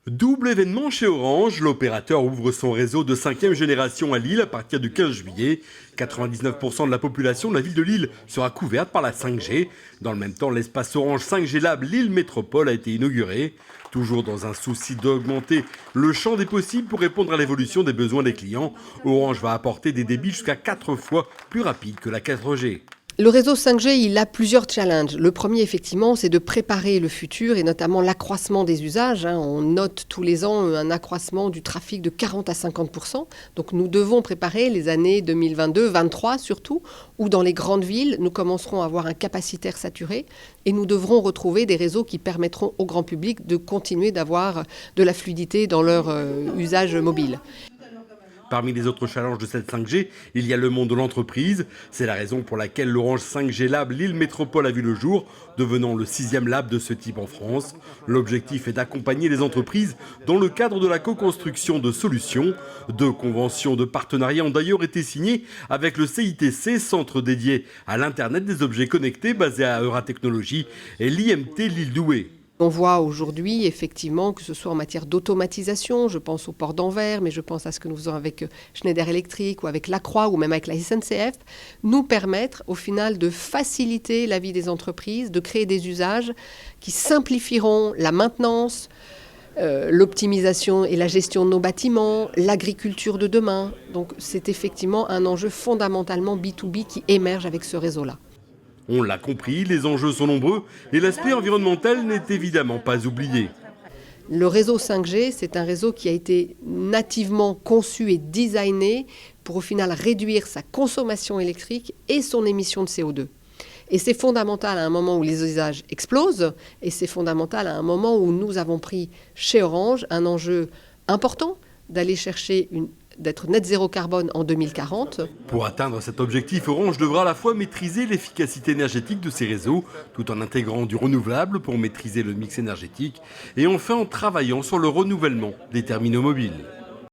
Double événement chez Orange, l'opérateur ouvre son réseau de 5e génération à Lille à partir du 15 juillet. 99% de la population de la ville de Lille sera couverte par la 5G. Dans le même temps, l'espace Orange 5G Lab Lille Métropole a été inauguré. Toujours dans un souci d'augmenter le champ des possibles pour répondre à l'évolution des besoins des clients, Orange va apporter des débits jusqu'à 4 fois plus rapides que la 4G. Le réseau 5G, il a plusieurs challenges. Le premier, effectivement, c'est de préparer le futur et notamment l'accroissement des usages. On note tous les ans un accroissement du trafic de 40 à 50%. Donc nous devons préparer les années 2022, 2023 surtout, où dans les grandes villes, nous commencerons à avoir un capacitaire saturé et nous devrons retrouver des réseaux qui permettront au grand public de continuer d'avoir de la fluidité dans leur usage mobile. Parmi les autres challenges de cette 5G, il y a le monde de l'entreprise. C'est la raison pour laquelle l'Orange 5G Lab Lille Métropole a vu le jour, devenant le 6e lab de ce type en France. L'objectif est d'accompagner les entreprises dans le cadre de la co-construction de solutions. 2 conventions de partenariat ont d'ailleurs été signées avec le CITC, centre dédié à l'Internet des objets connectés basé à Euratechnologies, et l'IMT Lille-Douai. On voit aujourd'hui, effectivement, que ce soit en matière d'automatisation, je pense au port d'Anvers, mais je pense à ce que nous faisons avec Schneider Electric ou avec Lacroix ou même avec la SNCF, nous permettre au final de faciliter la vie des entreprises, de créer des usages qui simplifieront la maintenance, l'optimisation et la gestion de nos bâtiments, l'agriculture de demain. Donc c'est effectivement un enjeu fondamentalement B2B qui émerge avec ce réseau-là. On l'a compris, les enjeux sont nombreux et l'aspect environnemental n'est évidemment pas oublié. Le réseau 5G, c'est un réseau qui a été nativement conçu et designé pour au final réduire sa consommation électrique et son émission de CO2. Et c'est fondamental à un moment où les usages explosent et c'est fondamental à un moment où nous avons pris chez Orange un enjeu important d'aller chercher d'être net zéro carbone en 2040. Pour atteindre cet objectif, Orange devra à la fois maîtriser l'efficacité énergétique de ses réseaux, tout en intégrant du renouvelable pour maîtriser le mix énergétique, et enfin en travaillant sur le renouvellement des terminaux mobiles.